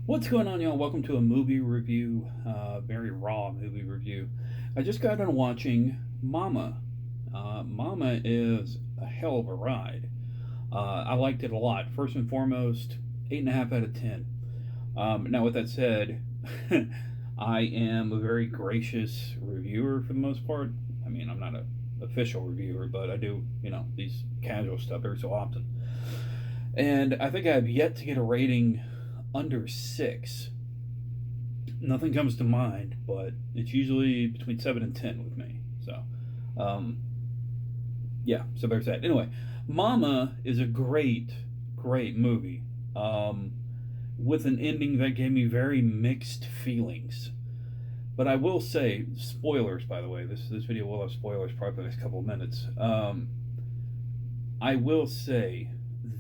What's going on, y'all? Welcome to a movie review, very raw movie review. I just got done watching Mama. Mama is a hell of a ride. I liked it a lot. First and foremost, 8.5 out of 10. Now, with that said, I am a very gracious reviewer for the most part. I mean, I'm not an official reviewer, but I do, these casual stuff every so often. And I think I've yet to get a rating under 6. Nothing comes to mind, but it's usually between 7 and 10 with me. So, um, yeah, so there's that. Anyway, Mama is a great, great movie with an ending that gave me very mixed feelings. But I will say, spoilers, by the way, this video will have spoilers probably for the next couple of minutes. I will say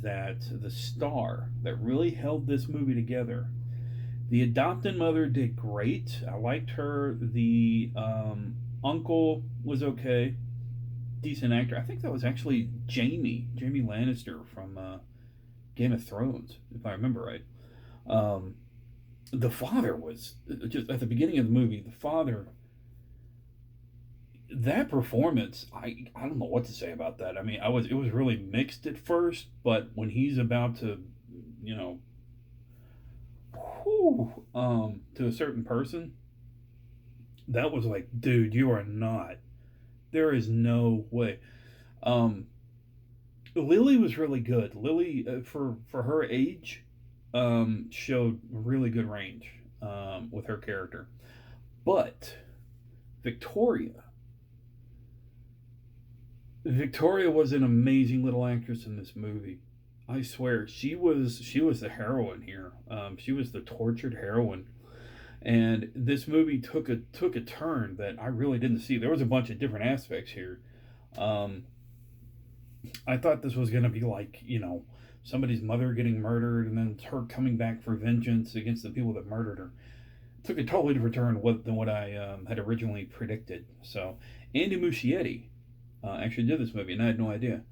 that the star that really held this movie together, the adopted mother did great. I liked her. The uncle was okay, decent actor. I think that was actually Jamie Lannister from Game of Thrones, if I remember right. Um, the father was just at the beginning of the movie. The father, that performance, I don't know what to say about that. I mean, it was really mixed at first, but when he's about to, you know, to a certain person, that was like, dude, you are not. There is no way. Um, Lily was really good. Lily, for her age, showed really good range with her character. But Victoria, Victoria was an amazing little actress in this movie. I swear, she was the heroine here. She was the tortured heroine, and this movie took a turn that I really didn't see. There was a bunch of different aspects here. Um, I thought this was gonna be like somebody's mother getting murdered, and then her coming back for vengeance against the people that murdered her. It took a totally different turn than what I had originally predicted. So Andy Muschietti actually did this movie, and I had no idea.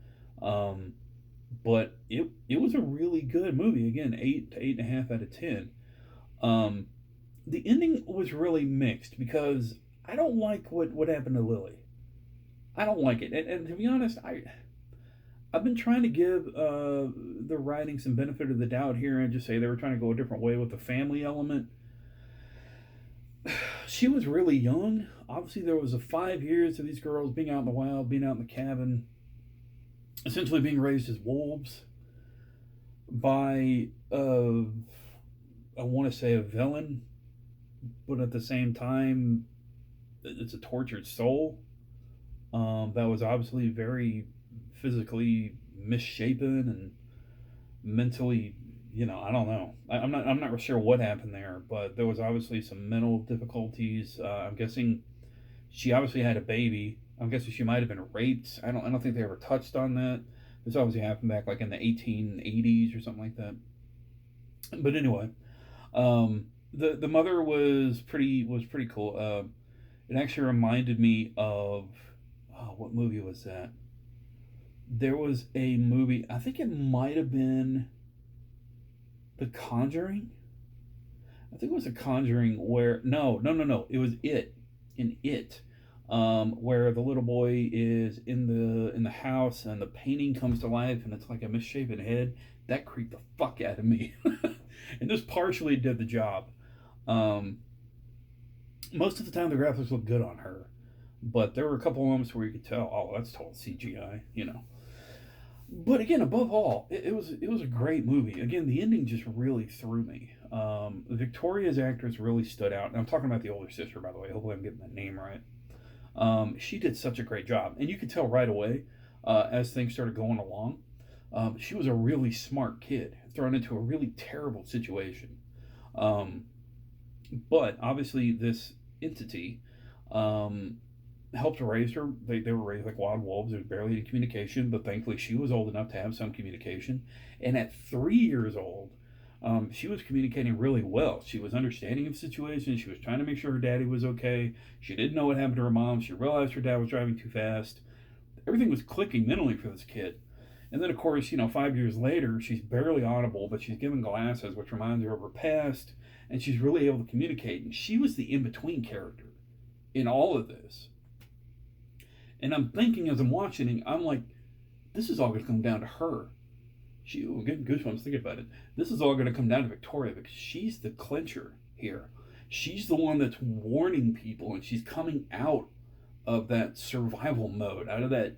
Um, but it was a really good movie. Again, 8 to 8.5 out of 10. Um, the ending was really mixed because I don't like what happened to Lily. I don't like it, and to be honest, I've been trying to give the writing some benefit of the doubt here and just say they were trying to go a different way with the family element. She was really young. Obviously, there was a 5 years of these girls being out in the wild, being out in the cabin, essentially being raised as wolves by I want to say a villain, but at the same time, it's a tortured soul that was obviously very physically misshapen and mentally. I don't know. I'm not real sure what happened there, but there was obviously some mental difficulties. I'm guessing she obviously had a baby. I'm guessing she might have been raped. I don't think they ever touched on that. This obviously happened back like in the 1880s or something like that. But anyway, the mother was pretty cool. It actually reminded me of what movie was that? There was a movie. I think it might have been The Conjuring. I think it was The Conjuring where no. It was It, where the little boy is in the house and the painting comes to life and it's like a misshapen head. That creeped the fuck out of me, and this partially did the job. Um, Most of the time the graphics looked good on her, but there were a couple of moments where you could tell, oh, that's total CGI. But again, above all, it was a great movie. Again, the ending just really threw me. Victoria's actress really stood out, and I'm talking about the older sister, by the way. Hopefully, I'm getting that name right. She did such a great job, and you could tell right away as things started going along. She was a really smart kid thrown into a really terrible situation. Um, but obviously, this entity um, helped raise her. They were raised like wild wolves. There was barely any communication, but thankfully she was old enough to have some communication. And at 3 years old, she was communicating really well. She was understanding of the situation. She was trying to make sure her daddy was okay. She didn't know what happened to her mom. She realized her dad was driving too fast. Everything was clicking mentally for this kid. And then, of course, 5 years later, she's barely audible, but she's given glasses, which reminds her of her past, and she's really able to communicate. And she was the in between character in all of this. And I'm thinking as I'm watching it, I'm like, this is all going to come down to her. I'm getting goosebumps thinking about it. This is all going to come down to Victoria because she's the clincher here. She's the one that's warning people, and she's coming out of that survival mode, out of that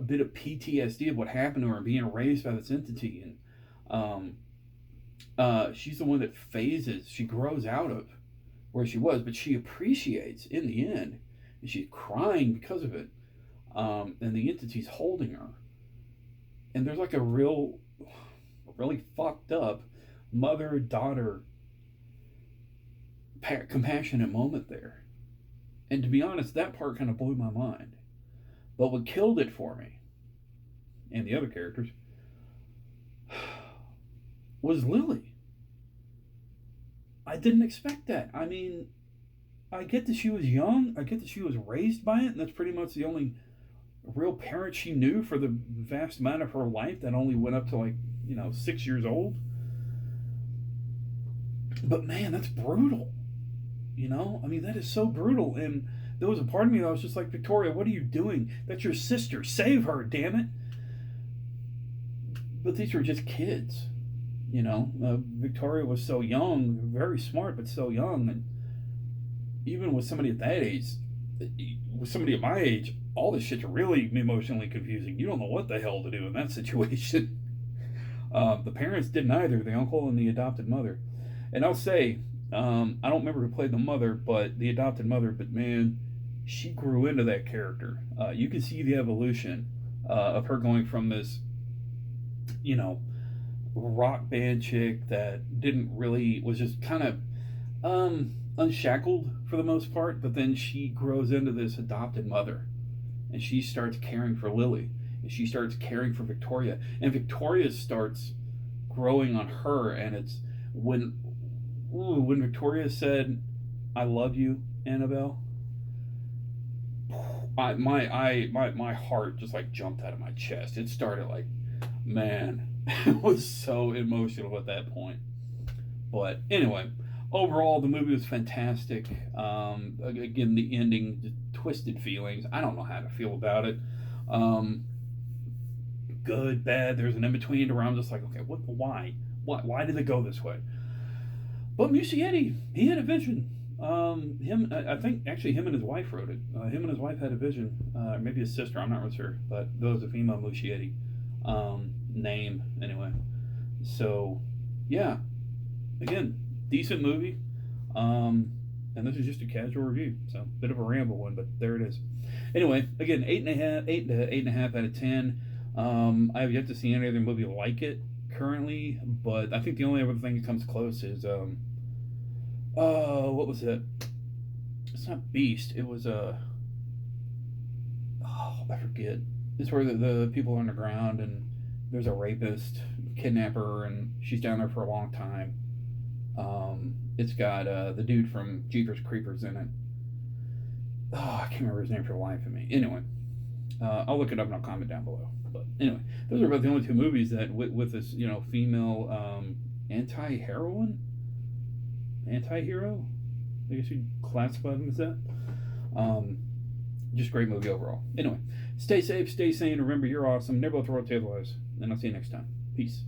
bit of PTSD of what happened to her and being raised by this entity. And she's the one that phases, she grows out of where she was, but she appreciates in the end. And she's crying because of it. And the entity's holding her. And there's like a really fucked up mother-daughter compassionate moment there. And to be honest, that part kind of blew my mind. But what killed it for me, and the other characters, was Lily. I didn't expect that. I mean, I get that she was young. I get that she was raised by it, and that's pretty much the only real parent she knew for the vast amount of her life that only went up to 6 years old. But man, that's brutal. I mean, that is so brutal. And there was a part of me that was just like, Victoria, what are you doing? That's your sister. Save her, damn it. But these were just kids. Victoria was so young, very smart, but so young. And even with somebody at that age, with somebody at my age, all this shit's really emotionally confusing. You don't know what the hell to do in that situation. The parents didn't either, the uncle and the adopted mother. And I'll say, I don't remember who played the mother, but the adopted mother, but man, she grew into that character. You can see the evolution of her going from this, rock band chick that was just kind of unshackled for the most part, but then she grows into this adopted mother, and she starts caring for Lily, and she starts caring for Victoria, and Victoria starts growing on her. And it's when Victoria said, "I love you, Annabelle," my heart just jumped out of my chest. It started man, it was so emotional at that point. But anyway, overall, the movie was fantastic. Again, the ending, the twisted feelings. I don't know how to feel about it. Good, bad. There's an in between where I'm just like, okay, why did it go this way? But Muschietti, he had a vision. I think actually him and his wife wrote it. Him and his wife had a vision. Maybe his sister, I'm not really sure, but there was a female Muschietti name anyway. So, yeah. Again, decent movie. And this is just a casual review, so bit of a ramble one, but there it is. Anyway, again, 8 to 8.5 out of 10. I have yet to see any other movie like it currently, but I think the only other thing that comes close is what was it? It's not Beast. It was I forget. It's where the people are underground and there's a rapist, kidnapper, and she's down there for a long time. It's got the dude from Jeepers Creepers in it. Oh, I can't remember his name for the life of me. Anyway, I'll look it up and I'll comment down below. But anyway, those are about the only two movies that with this female anti-hero. I guess you'd classify them as that. Just great movie overall. Anyway, stay safe, stay sane. Remember, you're awesome. Never let the world tell you otherwise. And I'll see you next time. Peace.